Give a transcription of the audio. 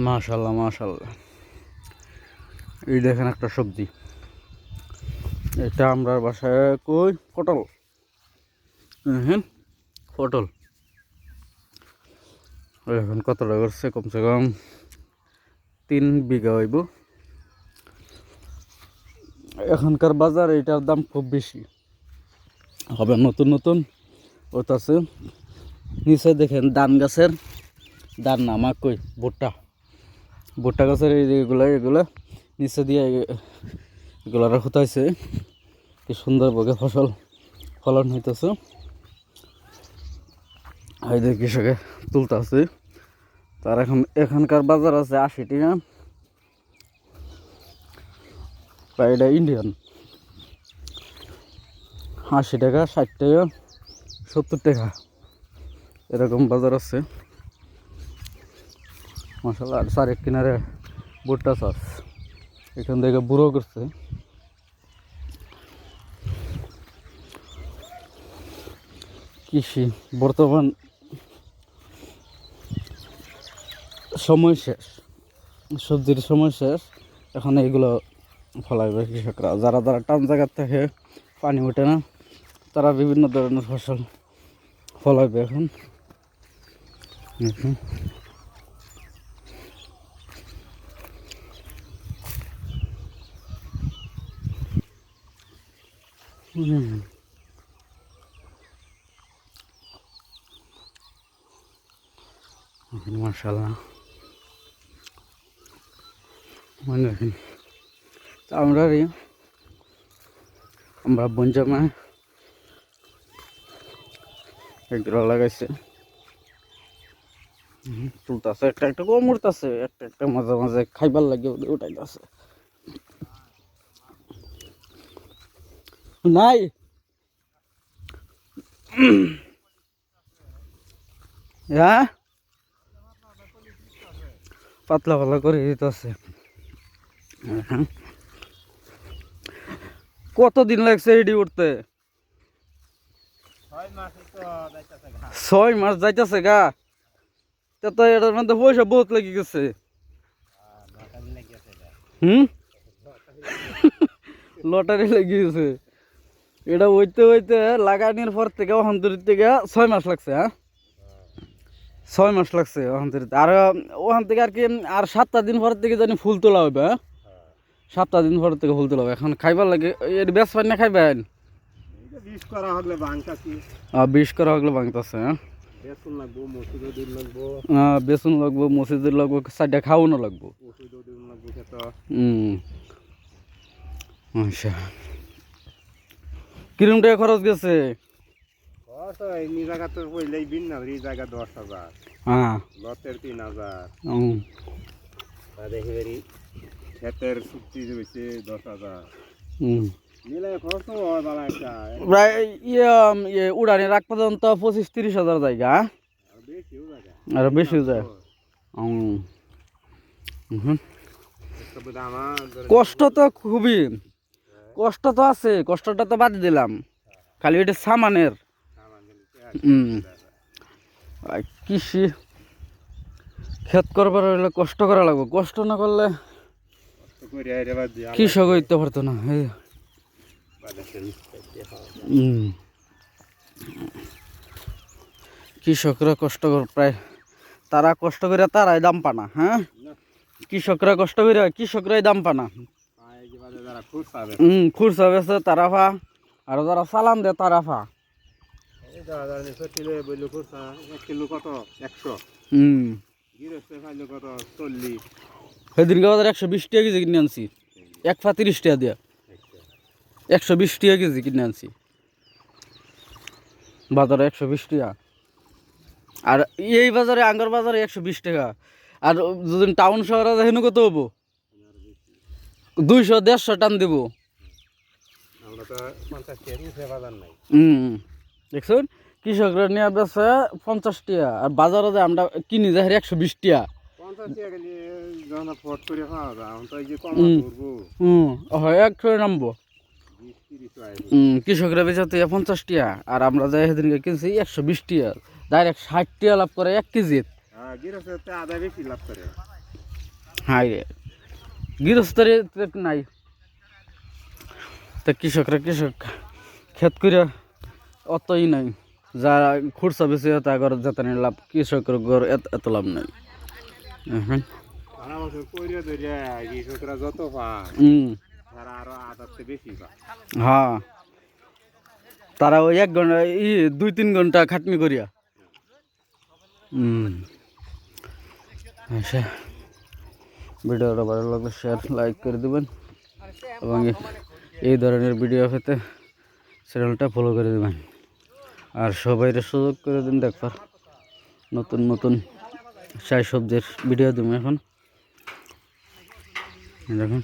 মাশাল্লাহ মাশাল্লাহ। এই দেখেন একটা সবজি, এটা আমরা বাসায় কই পটল। হ্যাঁ পটল এখন কতটা করছে, কমসে কম 3 বিঘা হইব। এখনকার বাজার এটার দাম খুব বেশি হবে। নতুন নতুন ওটাছে নিচে দেখেন ধান গাছের, ধান না আমার কই ভুট্টা, ভুট্টা গাছের এগুলো নিচে দিয়ে এগুলো হতাইছে, কি সুন্দরভাবে ফসল ফলন হইতেছে। এই যে কৃষকে তুলতেছে, তার এখানকার বাজার আছে 80 টাকা, বা এটা ইন্ডিয়ান 80 টাকা, 60 টাকা, 70 টাকা এরকম বাজার আছে। মাশাআল্লাহ। আর চারেক কিনারে ভুট্টা চাষ, এখান থেকে বুড়ো করছে। কৃষি বর্তমান সময় শেষ, সবজির সময় শেষ, এখন এইগুলো ফলাইবে কৃষকরা। যারা যারা টান জায়গার থেকে পানি ওঠে না, তারা বিভিন্ন ধরনের ফসল ফলাইবে এখন। মাশাআল্লাহ। মানে আমরা বঞ্জামা এগুলো লাগাইছে, তুলতেছে, একটা একটা কম উঠতেছে, একটা একটা মাঝে মাঝে খাইবার লাগে উঠাইতেছে। নাই হ্যাঁ পাতলা পাতলা করে দিতেছে। কতদিন লাগছে এডি উঠতে? 6 মাস যাইতেছে গা। তো এটার মধ্যে পয়সা বহুত লেগে গেছে। লটারি লেগে গেছে। এটা হইতে হইতে লাগানোর পর থেকে অহন্তরিত থেকে 6 মাস লাগছে। হ্যাঁ 6 মাস লাগছে অহন্তরিত। আর ওখান থেকে আর কি আর 7টা দিন পর থেকে জানি ফুল তোলা হবে। হ্যাঁ 7টা দিন পর থেকে ফুল তোলা হবে। এখন খাইবার লাগে এর বেশ পাই না খাইবেন? 20 করা হলে ভাঙতাছি। 20 করা হলে ভাঙতাছে। হ্যাঁ বেসন লাগবো, মসুর দিন লাগবো, বেসন লাগবো, মসজিদের লাগবো, 4টা খাওয়ানো লাগবো। ওষুধ দিন লাগবো সেটা। আচ্ছা কিরম টাকা খরচ গেছে? খরচ এই জায়গা তো পড়লেই বিন না, এই জায়গা 10,000, হ্যাঁ লতের 3,000, দেখি বেরি ক্ষেতের চুক্তি হয়েছে 10,000, মিলে খরচ হয় বালা একটা। প্রায় উড়ানি রাখ পর্যন্ত 25-30 হাজার জায়গা, বেশিও জায়গা, আরো বেশি যায়। কষ্ট তো খুবই, কষ্ট তো আছে, কষ্টটা তো বাদ দিলাম, খালি এটা সামানের। কৃষি ক্ষেত করবার হলে কষ্ট করা লাগবে, কষ্ট না করলে কৃষক হইতে পারতো না। কৃষকরা কষ্ট কর, প্রায় তারা কষ্ট করে তারাই দাম পানা। হ্যাঁ কৃষকরা কষ্ট করে কৃষকরাই দাম পানা। খুরসা বেছে তারা ফা, আর যারা চালান দেয় তারা ফা। সেদিনকে বাজার 120 টাকা কেজি কিনে আনছি, 1 ফা 30 টাকা দিয়া 120 টাকা কেজি কিনে আনছি বাজারে, 120 টাকা। আর এই বাজারে আঙ্গার বাজারে 120 টাকা। আর যদি টাউন শহরে হেন কত হবো? 200-150 টান দেবো। দেখুন কৃষকরা নিয়ে বেছে 50 টাকা, আর বাজারে যে আমরা কিনি যাই 120 টাকা। নামবো কৃষকরা বেচা তো 50 টাকা, আর আমরা যাই সেদিনকে কিনছি 120 টাকা, ডাইরেক্ট 60 টাকা লাভ করে 1 কেজি। হাই রে গৃহস্থরে নাই তা কৃষক ক্ষেত করে অতই নাই যারা খুরসা বেশি তাগর যাতে লাভ কৃষকের গড় এত লাভ নাই এখন সারা বছর কইরে ধরে কৃষকরা যত পায় তারা আরো আদারতে বেশি পায়। হ্যাঁ তারা ওই 1 ঘন্টা 2-3 ঘন্টা খাটনি করিয়া আচ্ছা ভিডিওটা ভালো লাগলে শেয়ার লাইক করে দেবেন এবং এই ধরনের ভিডিও পেতে চ্যানেলটা ফলো করে দেবেন আর সবাইকে সুযোগ করে দিন দেখবার নতুন নতুন শাক সবজির ভিডিও দেবো এখন দেখুন